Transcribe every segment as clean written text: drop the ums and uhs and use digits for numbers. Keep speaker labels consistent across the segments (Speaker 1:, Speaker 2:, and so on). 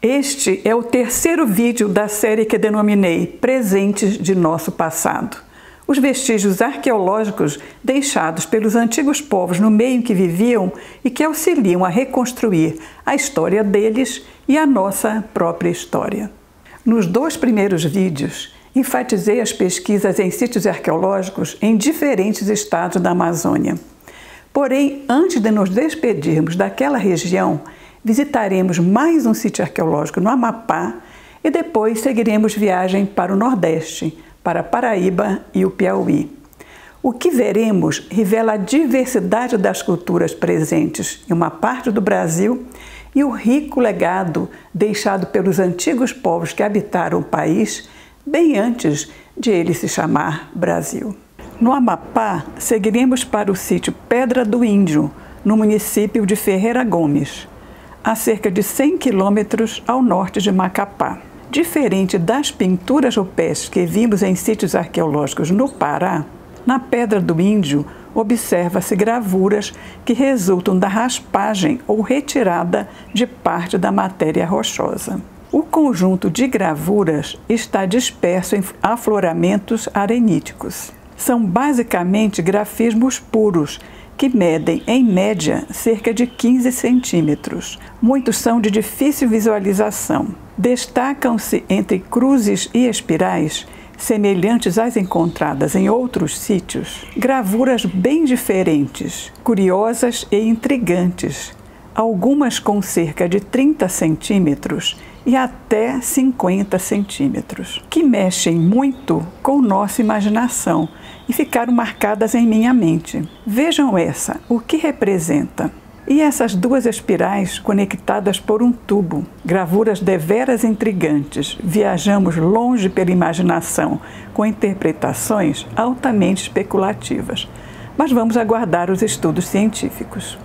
Speaker 1: Este é o terceiro vídeo da série que denominei Presentes de Nosso Passado. Os vestígios arqueológicos deixados pelos antigos povos no meio em que viviam e que auxiliam a reconstruir a história deles e a nossa própria história. Nos dois primeiros vídeos, enfatizei as pesquisas em sítios arqueológicos em diferentes estados da Amazônia. Porém, antes de nos despedirmos daquela região, visitaremos mais um sítio arqueológico no Amapá e depois seguiremos viagem para o Nordeste, para Paraíba e o Piauí. O que veremos revela a diversidade das culturas presentes em uma parte do Brasil e o rico legado deixado pelos antigos povos que habitaram o país bem antes de ele se chamar Brasil. No Amapá, seguiremos para o sítio Pedra do Índio, no município de Ferreira Gomes, a cerca de 100 quilômetros ao norte de Macapá. Diferente das pinturas rupestres que vimos em sítios arqueológicos no Pará, na Pedra do Índio observa-se gravuras que resultam da raspagem ou retirada de parte da matéria rochosa. O conjunto de gravuras está disperso em afloramentos areníticos. São basicamente grafismos puros, que medem, em média, cerca de 15 centímetros. Muitos são de difícil visualização. Destacam-se entre cruzes e espirais, semelhantes às encontradas em outros sítios, gravuras bem diferentes, curiosas e intrigantes, algumas com cerca de 30 centímetros e até 50 centímetros, que mexem muito com nossa imaginação e ficaram marcadas em minha mente. Vejam essa, o que representa? E essas duas espirais conectadas por um tubo, gravuras deveras intrigantes. Viajamos longe pela imaginação, com interpretações altamente especulativas. Mas vamos aguardar os estudos científicos.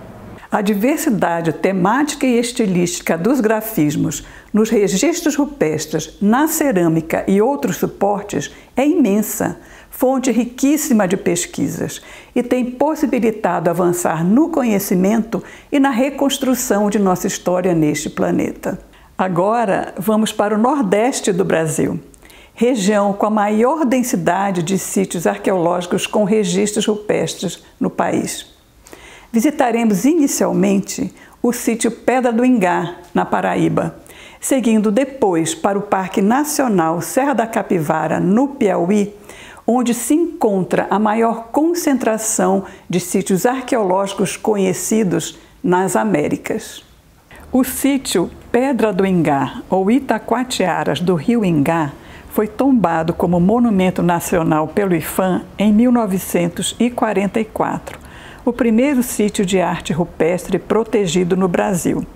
Speaker 1: A diversidade temática e estilística dos grafismos nos registros rupestres, na cerâmica e outros suportes é imensa, fonte riquíssima de pesquisas e tem possibilitado avançar no conhecimento e na reconstrução de nossa história neste planeta. Agora vamos para o Nordeste do Brasil, região com a maior densidade de sítios arqueológicos com registros rupestres no país. Visitaremos inicialmente o sítio Pedra do Ingá, na Paraíba, seguindo depois para o Parque Nacional Serra da Capivara, no Piauí, onde se encontra a maior concentração de sítios arqueológicos conhecidos nas Américas. O sítio Pedra do Ingá, ou Itacoatiaras do Rio Ingá, foi tombado como monumento nacional pelo IPHAN em 1944. O primeiro sítio de arte rupestre protegido no Brasil.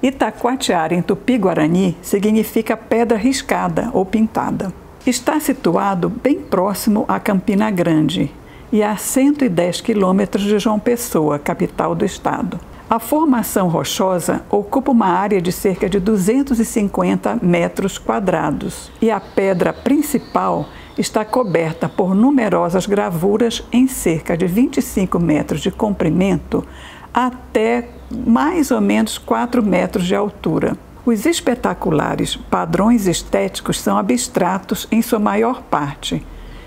Speaker 1: Itacoatiara, em Tupi-Guarani, significa pedra riscada ou pintada. Está situado bem próximo a Campina Grande e a 110 quilômetros de João Pessoa, capital do estado. A formação rochosa ocupa uma área de cerca de 250 metros quadrados e a pedra principal está coberta por numerosas gravuras em cerca de 25 metros de comprimento até mais ou menos 4 metros de altura. Os espetaculares padrões estéticos são abstratos em sua maior parte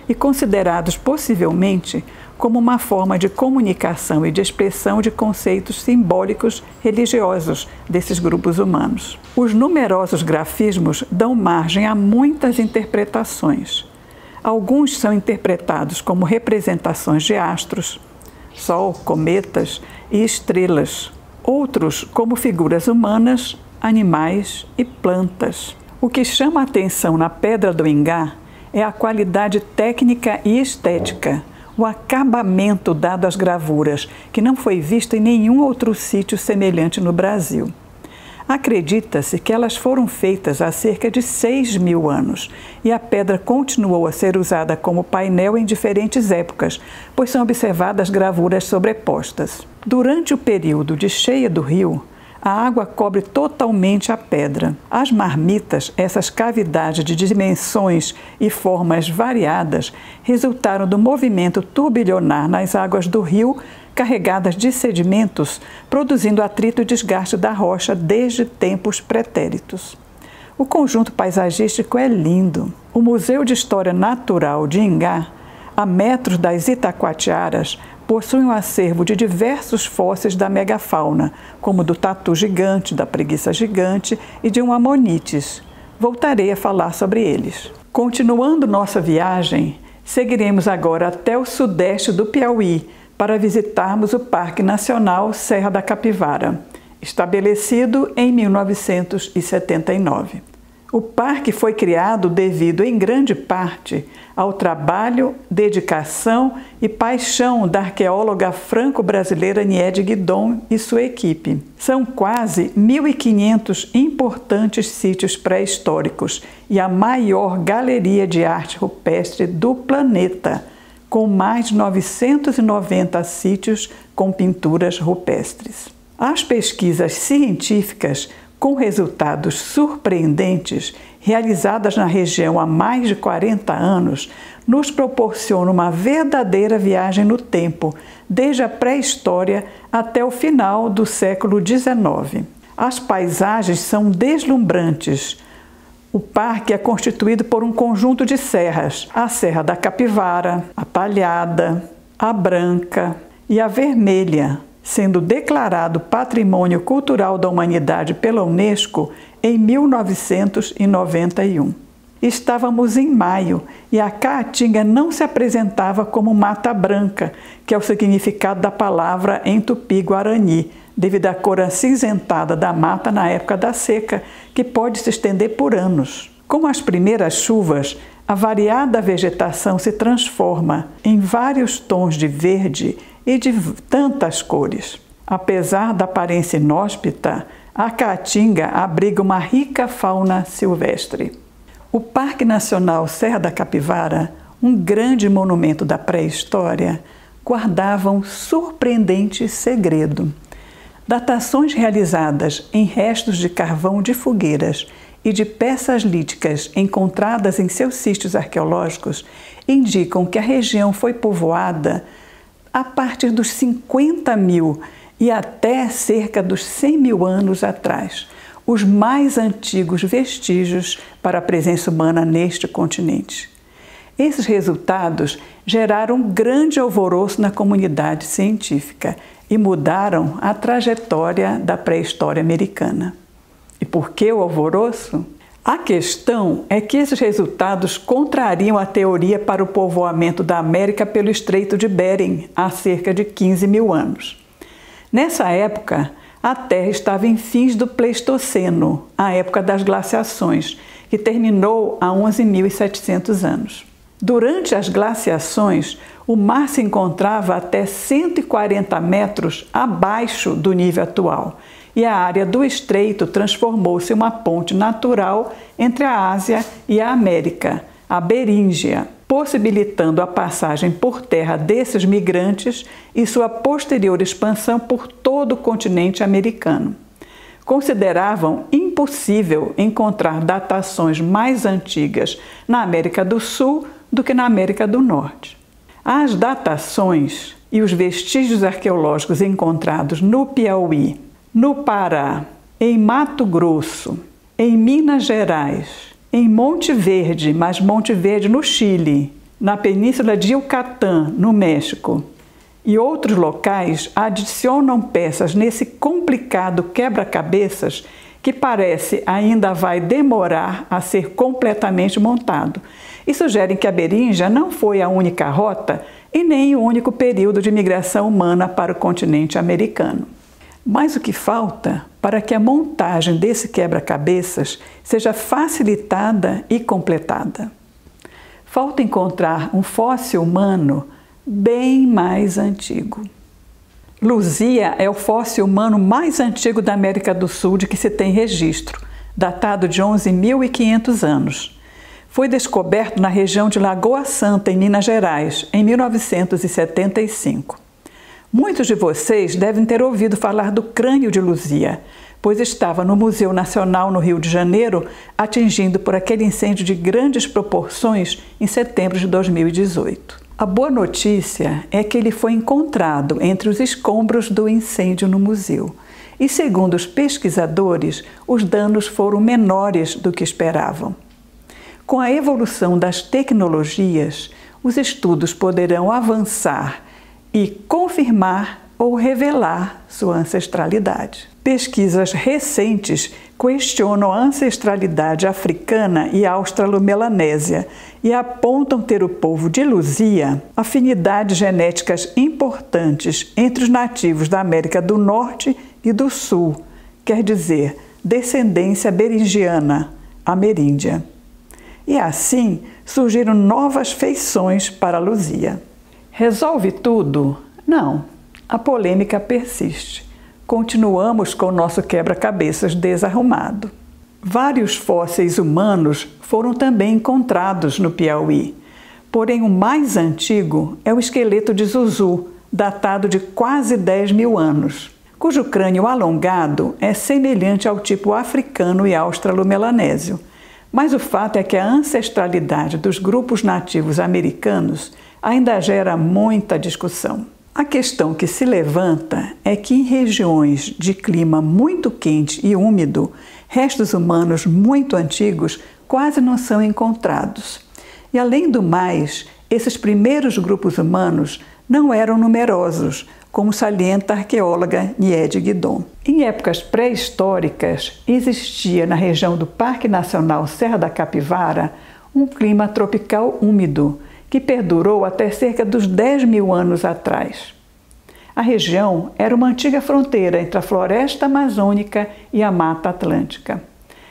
Speaker 1: e considerados possivelmente como uma forma de comunicação e de expressão de conceitos simbólicos religiosos desses grupos humanos. Os numerosos grafismos dão margem a muitas interpretações. Alguns são interpretados como representações de astros, sol, cometas e estrelas. Outros como figuras humanas, animais e plantas. O que chama a atenção na Pedra do Ingá é a qualidade técnica e estética, o acabamento dado às gravuras, que não foi visto em nenhum outro sítio semelhante no Brasil. Acredita-se que elas foram feitas há cerca de 6.000 anos e a pedra continuou a ser usada como painel em diferentes épocas, pois são observadas gravuras sobrepostas. Durante o período de cheia do rio, a água cobre totalmente a pedra. As marmitas, essas cavidades de dimensões e formas variadas, resultaram do movimento turbilionar nas águas do rio, carregadas de sedimentos, produzindo atrito e desgaste da rocha desde tempos pretéritos. O conjunto paisagístico é lindo. O Museu de História Natural de Ingá, a metros das Itacoatiaras, possui um acervo de diversos fósseis da megafauna, como do tatu gigante, da preguiça gigante e de um amonites. Voltarei a falar sobre eles. Continuando nossa viagem, seguiremos agora até o sudeste do Piauí para visitarmos o Parque Nacional Serra da Capivara, estabelecido em 1979. O parque foi criado devido, em grande parte, ao trabalho, dedicação e paixão da arqueóloga franco-brasileira Niede Guidon e sua equipe. São quase 1.500 importantes sítios pré-históricos e a maior galeria de arte rupestre do planeta, com mais de 990 sítios com pinturas rupestres. As pesquisas científicas com resultados surpreendentes, realizadas na região há mais de 40 anos, nos proporcionam uma verdadeira viagem no tempo, desde a pré-história até o final do século XIX. As paisagens são deslumbrantes. O parque é constituído por um conjunto de serras: a Serra da Capivara, a Talhada, a Branca e a Vermelha, sendo declarado Patrimônio Cultural da Humanidade pela Unesco em 1991. Estávamos em maio e a caatinga não se apresentava como mata branca, que é o significado da palavra em tupi-guarani, devido à cor acinzentada da mata na época da seca, que pode se estender por anos. Com as primeiras chuvas, a variada vegetação se transforma em vários tons de verde e de tantas cores. Apesar da aparência inóspita, a Caatinga abriga uma rica fauna silvestre. O Parque Nacional Serra da Capivara, um grande monumento da pré-história, guardava um surpreendente segredo. Datações realizadas em restos de carvão de fogueiras e de peças líticas encontradas em seus sítios arqueológicos indicam que a região foi povoada a partir dos 50.000 e até cerca dos 100.000 anos atrás, os mais antigos vestígios para a presença humana neste continente. Esses resultados geraram um grande alvoroço na comunidade científica e mudaram a trajetória da pré-história americana. E por que o alvoroço? A questão é que esses resultados contrariam a teoria para o povoamento da América pelo Estreito de Bering há cerca de 15.000 anos. Nessa época, a Terra estava em fins do Pleistoceno, a época das glaciações, que terminou há 11.700 anos. Durante as glaciações, o mar se encontrava até 140 metros abaixo do nível atual, e a área do estreito transformou-se em uma ponte natural entre a Ásia e a América, a Beríngia, possibilitando a passagem por terra desses migrantes e sua posterior expansão por todo o continente americano. Consideravam impossível encontrar datações mais antigas na América do Sul do que na América do Norte. As datações e os vestígios arqueológicos encontrados no Piauí, no Pará, em Mato Grosso, em Minas Gerais, em Monte Verde, mas Monte Verde no Chile, na Península de Yucatán, no México, e outros locais adicionam peças nesse complicado quebra-cabeças que parece ainda vai demorar a ser completamente montado, e sugerem que a Beríngia não foi a única rota e nem o único período de migração humana para o continente americano. Mas o que falta para que a montagem desse quebra-cabeças seja facilitada e completada? Falta encontrar um fóssil humano bem mais antigo. Luzia é o fóssil humano mais antigo da América do Sul de que se tem registro, datado de 11.500 anos. Foi descoberto na região de Lagoa Santa, em Minas Gerais, em 1975. Muitos de vocês devem ter ouvido falar do crânio de Luzia, pois estava no Museu Nacional no Rio de Janeiro, atingido por aquele incêndio de grandes proporções em setembro de 2018. A boa notícia é que ele foi encontrado entre os escombros do incêndio no museu e, segundo os pesquisadores, os danos foram menores do que esperavam. Com a evolução das tecnologias, os estudos poderão avançar e confirmar ou revelar sua ancestralidade. Pesquisas recentes questionam a ancestralidade africana e australo-melanésia e apontam ter o povo de Luzia afinidades genéticas importantes entre os nativos da América do Norte e do Sul, quer dizer, descendência beringiana, ameríndia. E assim surgiram novas feições para Luzia. Resolve tudo? Não. A polêmica persiste. Continuamos com o nosso quebra-cabeças desarrumado. Vários fósseis humanos foram também encontrados no Piauí, porém o mais antigo é o esqueleto de Zuzu, datado de quase 10 mil anos, cujo crânio alongado é semelhante ao tipo africano e australo-melanésio. Mas o fato é que a ancestralidade dos grupos nativos americanos ainda gera muita discussão. A questão que se levanta é que em regiões de clima muito quente e úmido, restos humanos muito antigos quase não são encontrados. E além do mais, esses primeiros grupos humanos não eram numerosos, como salienta a arqueóloga Niede Guidon. Em épocas pré-históricas, existia na região do Parque Nacional Serra da Capivara um clima tropical úmido, que perdurou até cerca dos 10 mil anos atrás. A região era uma antiga fronteira entre a floresta amazônica e a Mata Atlântica.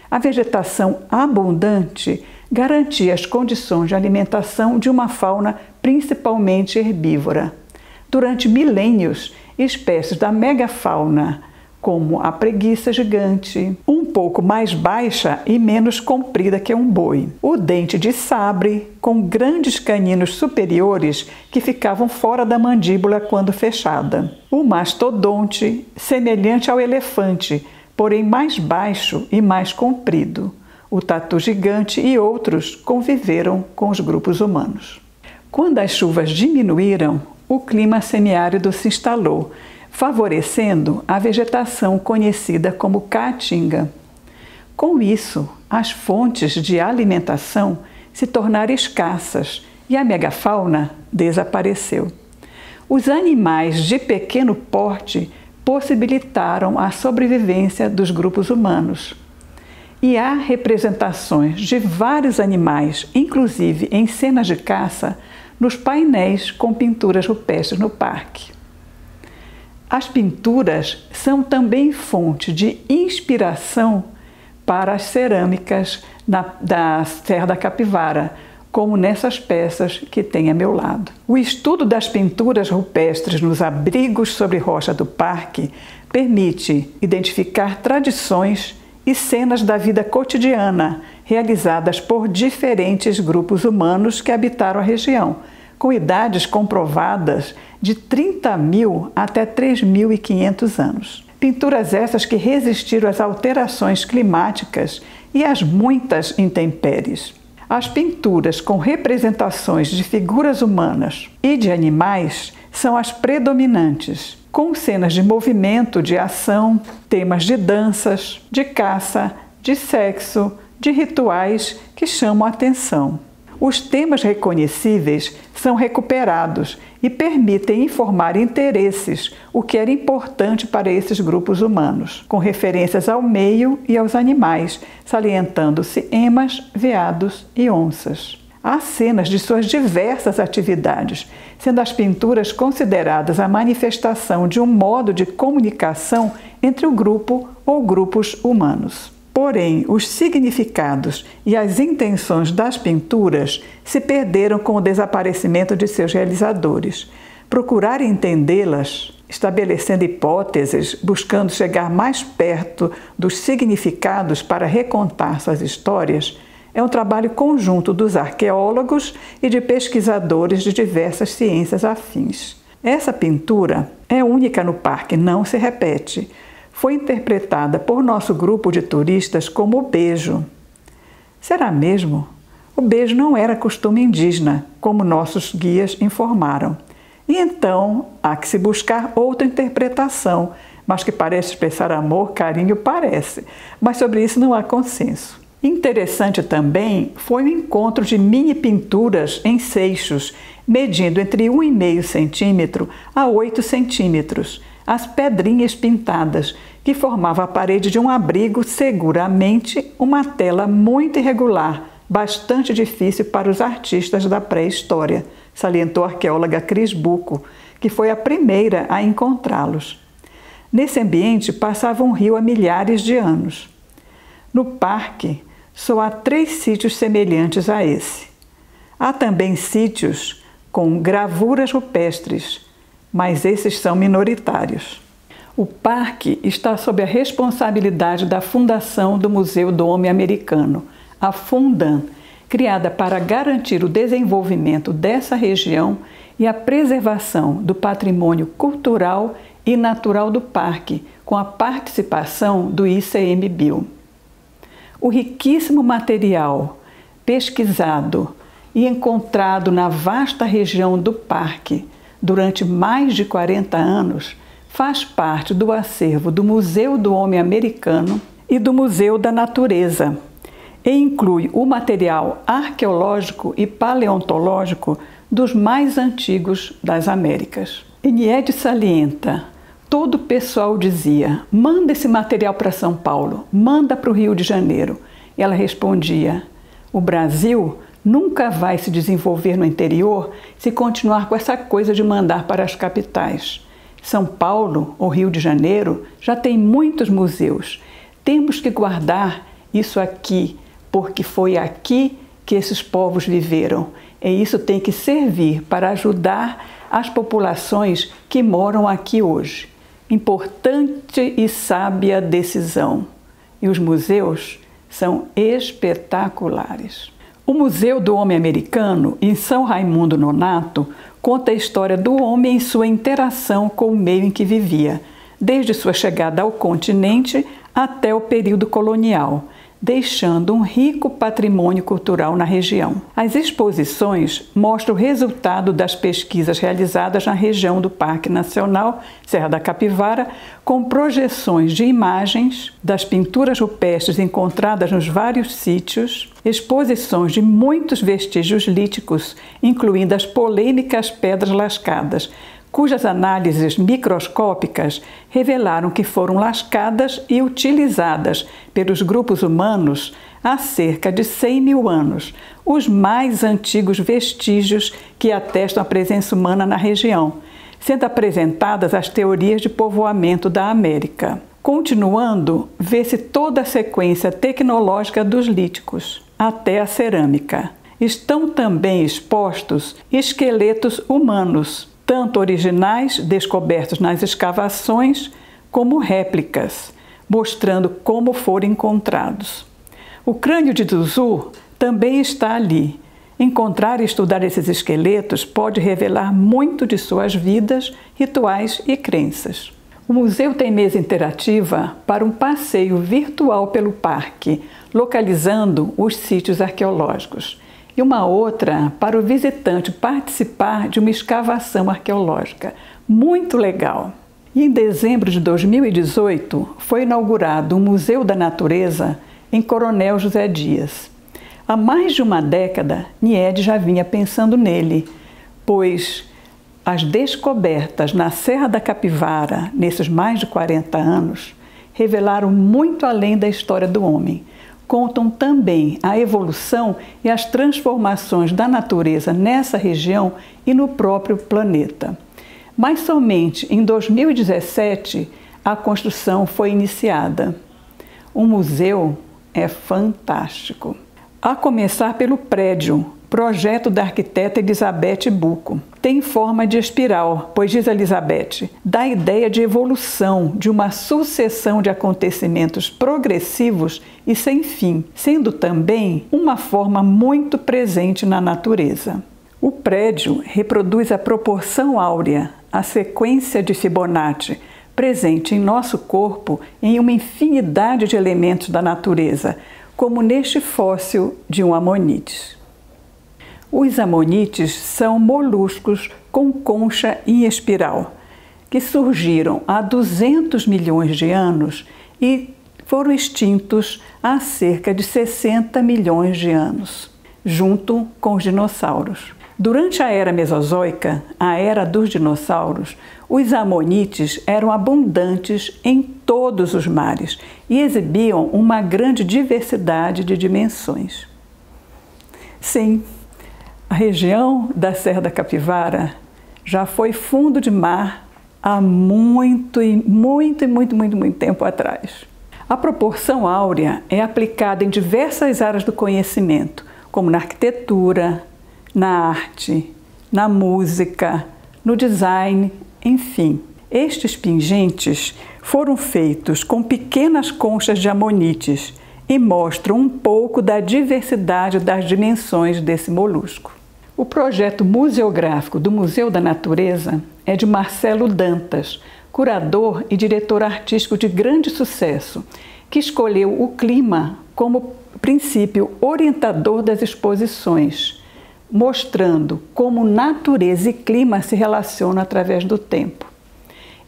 Speaker 1: A vegetação abundante garantia as condições de alimentação de uma fauna principalmente herbívora. Durante milênios, espécies da megafauna, como a preguiça gigante, um pouco mais baixa e menos comprida que um boi, o dente de sabre, com grandes caninos superiores que ficavam fora da mandíbula quando fechada, o mastodonte, semelhante ao elefante, porém mais baixo e mais comprido, o tatu gigante e outros conviveram com os grupos humanos. Quando as chuvas diminuíram, o clima semiárido se instalou, favorecendo a vegetação conhecida como caatinga. Com isso, as fontes de alimentação se tornaram escassas e a megafauna desapareceu. Os animais de pequeno porte possibilitaram a sobrevivência dos grupos humanos. E há representações de vários animais, inclusive em cenas de caça, nos painéis com pinturas rupestres no parque. As pinturas são também fonte de inspiração para as cerâmicas da Serra da Capivara, como nessas peças que tem a meu lado. O estudo das pinturas rupestres nos abrigos sobre rocha do parque permite identificar tradições e cenas da vida cotidiana realizadas por diferentes grupos humanos que habitaram a região, com idades comprovadas de 30 mil até 3.500 anos. Pinturas essas que resistiram às alterações climáticas e às muitas intempéries. As pinturas com representações de figuras humanas e de animais são as predominantes, com cenas de movimento, de ação, temas de danças, de caça, de sexo, de rituais que chamam a atenção. Os temas reconhecíveis são recuperados e permitem informar interesses, o que era importante para esses grupos humanos, com referências ao meio e aos animais, salientando-se emas, veados e onças. Há cenas de suas diversas atividades, sendo as pinturas consideradas a manifestação de um modo de comunicação entre o grupo ou grupos humanos. Porém, os significados e as intenções das pinturas se perderam com o desaparecimento de seus realizadores. Procurar entendê-las, estabelecendo hipóteses, buscando chegar mais perto dos significados para recontar suas histórias, é um trabalho conjunto dos arqueólogos e de pesquisadores de diversas ciências afins. Essa pintura é única no parque, não se repete. Foi interpretada por nosso grupo de turistas como o beijo. Será mesmo? O beijo não era costume indígena, como nossos guias informaram. E então há que se buscar outra interpretação, mas que parece expressar amor, carinho, parece. Mas sobre isso não há consenso. Interessante também foi o encontro de mini pinturas em seixos, medindo entre 1,5 centímetro a 8 centímetros, as pedrinhas pintadas, que formavam a parede de um abrigo, seguramente uma tela muito irregular, bastante difícil para os artistas da pré-história, salientou a arqueóloga Cris Bucco, que foi a primeira a encontrá-los. Nesse ambiente passava um rio há milhares de anos. No parque, só há 3 sítios semelhantes a esse. Há também sítios com gravuras rupestres, mas esses são minoritários. O parque está sob a responsabilidade da Fundação do Museu do Homem Americano, a Fundan, criada para garantir o desenvolvimento dessa região e a preservação do patrimônio cultural e natural do parque, com a participação do ICMBio. O riquíssimo material pesquisado e encontrado na vasta região do parque durante mais de 40 anos faz parte do acervo do Museu do Homem Americano e do Museu da Natureza, e inclui o material arqueológico e paleontológico dos mais antigos das Américas. Nied salienta: todo o pessoal dizia, manda esse material para São Paulo, manda para o Rio de Janeiro. E ela respondia, o Brasil nunca vai se desenvolver no interior se continuar com essa coisa de mandar para as capitais. São Paulo, ou Rio de Janeiro, já tem muitos museus. Temos que guardar isso aqui, porque foi aqui que esses povos viveram. E isso tem que servir para ajudar as populações que moram aqui hoje. Importante e sábia decisão. E os museus são espetaculares. O Museu do Homem Americano, em São Raimundo Nonato, conta a história do homem em sua interação com o meio em que vivia, desde sua chegada ao continente até o período colonial, deixando um rico patrimônio cultural na região. As exposições mostram o resultado das pesquisas realizadas na região do Parque Nacional Serra da Capivara, com projeções de imagens das pinturas rupestres encontradas nos vários sítios, exposições de muitos vestígios líticos, incluindo as polêmicas pedras lascadas, cujas análises microscópicas revelaram que foram lascadas e utilizadas pelos grupos humanos há cerca de 100 mil anos, os mais antigos vestígios que atestam a presença humana na região, sendo apresentadas as teorias de povoamento da América. Continuando, vê-se toda a sequência tecnológica dos líticos, até a cerâmica. Estão também expostos esqueletos humanos, tanto originais, descobertos nas escavações, como réplicas, mostrando como foram encontrados. O crânio de Zuzu também está ali. Encontrar e estudar esses esqueletos pode revelar muito de suas vidas, rituais e crenças. O museu tem mesa interativa para um passeio virtual pelo parque, localizando os sítios arqueológicos, e uma outra para o visitante participar de uma escavação arqueológica. Muito legal! E em dezembro de 2018 foi inaugurado o Museu da Natureza em Coronel José Dias. Há mais de uma década, Nied já vinha pensando nele, pois as descobertas na Serra da Capivara, nesses mais de 40 anos, revelaram muito além da história do homem. Contam também a evolução e as transformações da natureza nessa região e no próprio planeta. Mas somente em 2017 a construção foi iniciada. O museu é fantástico. A começar pelo prédio, projeto da arquiteta Elizabeth Bucco. Tem forma de espiral, pois, diz Elizabeth, dá a ideia de evolução, de uma sucessão de acontecimentos progressivos e sem fim, sendo também uma forma muito presente na natureza. O prédio reproduz a proporção áurea, a sequência de Fibonacci, presente em nosso corpo em uma infinidade de elementos da natureza, como neste fóssil de um ammonite. Os ammonites são moluscos com concha em espiral. que surgiram há 200 milhões de anos e foram extintos há cerca de 60 milhões de anos, junto com os dinossauros. Durante a Era Mesozoica, a era dos dinossauros, os amonites eram abundantes em todos os mares e exibiam uma grande diversidade de dimensões. Sim, a região da Serra da Capivara já foi fundo de mar há muito tempo atrás. A proporção áurea é aplicada em diversas áreas do conhecimento, como na arquitetura, na arte, na música, no design, enfim. Estes pingentes foram feitos com pequenas conchas de amonites e mostram um pouco da diversidade das dimensões desse molusco. O projeto museográfico do Museu da Natureza é de Marcelo Dantas, curador e diretor artístico de grande sucesso, que escolheu o clima como princípio orientador das exposições, mostrando como natureza e clima se relacionam através do tempo.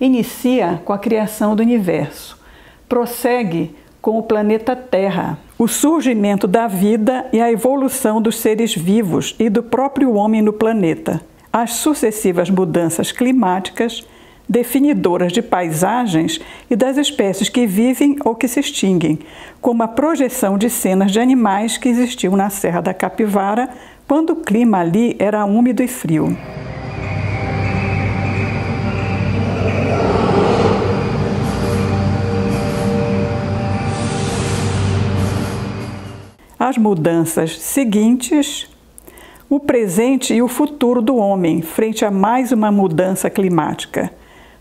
Speaker 1: Inicia com a criação do universo, prossegue com o planeta Terra, o surgimento da vida e a evolução dos seres vivos e do próprio homem no planeta, as sucessivas mudanças climáticas, definidoras de paisagens e das espécies que vivem ou que se extinguem, como a projeção de cenas de animais que existiam na Serra da Capivara, quando o clima ali era úmido e frio. As mudanças seguintes, o presente e o futuro do homem frente a mais uma mudança climática.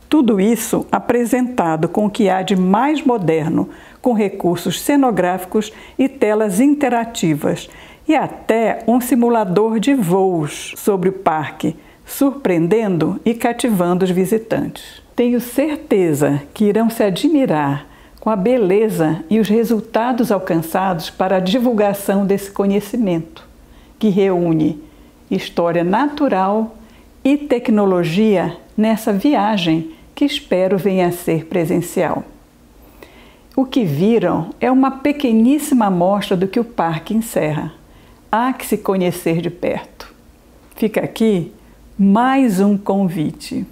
Speaker 1: Tudo isso apresentado com o que há de mais moderno, com recursos cenográficos e telas interativas, e até um simulador de voos sobre o parque, surpreendendo e cativando os visitantes. Tenho certeza que irão se admirar com a beleza e os resultados alcançados para a divulgação desse conhecimento, que reúne história natural e tecnologia nessa viagem que espero venha a ser presencial. O que viram é uma pequeníssima amostra do que o parque encerra. Há que se conhecer de perto. Fica aqui mais um convite.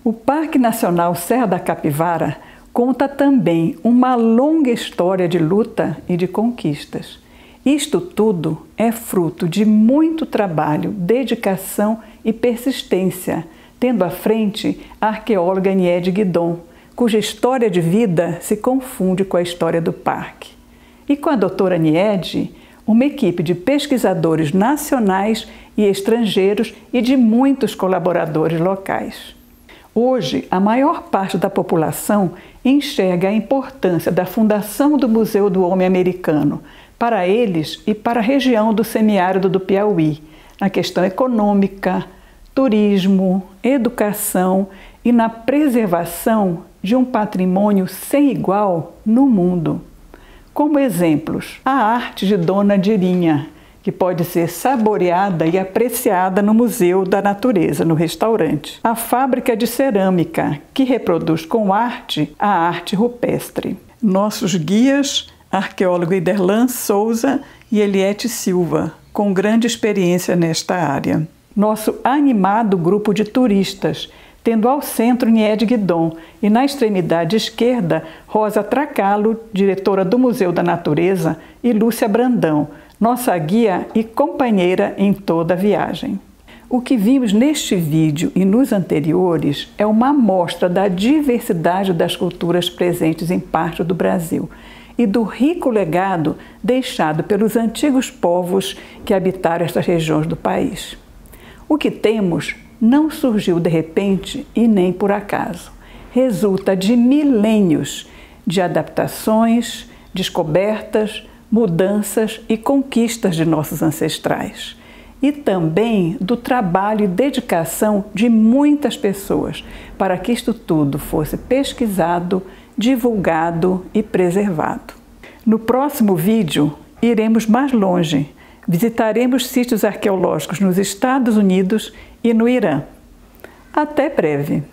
Speaker 1: O Parque Nacional Serra da Capivara conta também uma longa história de luta e de conquistas. Isto tudo é fruto de muito trabalho, dedicação e persistência, tendo à frente a arqueóloga Niede Guidon, cuja história de vida se confunde com a história do parque. E com a doutora Niede, uma equipe de pesquisadores nacionais e estrangeiros e de muitos colaboradores locais. Hoje, a maior parte da população enxerga a importância da fundação do Museu do Homem Americano para eles e para a região do semiárido do Piauí, na questão econômica, turismo, educação e na preservação de um patrimônio sem igual no mundo. Como exemplos, a arte de Dona Dirinha, que pode ser saboreada e apreciada no Museu da Natureza, no restaurante. A fábrica de cerâmica, que reproduz com arte a arte rupestre. Nossos guias, arqueólogo Iderlan Souza e Eliette Silva, com grande experiência nesta área. Nosso animado grupo de turistas, tendo ao centro Niede Guidon e na extremidade esquerda Rosa Tracalo, diretora do Museu da Natureza, e Lúcia Brandão, nossa guia e companheira em toda a viagem. O que vimos neste vídeo e nos anteriores é uma amostra da diversidade das culturas presentes em parte do Brasil e do rico legado deixado pelos antigos povos que habitaram estas regiões do país. O que temos não surgiu de repente e nem por acaso. Resulta de milênios de adaptações, descobertas, mudanças e conquistas de nossos ancestrais. E também do trabalho e dedicação de muitas pessoas para que isto tudo fosse pesquisado, divulgado e preservado. No próximo vídeo, iremos mais longe. Visitaremos sítios arqueológicos nos Estados Unidos e no Irã. Até breve!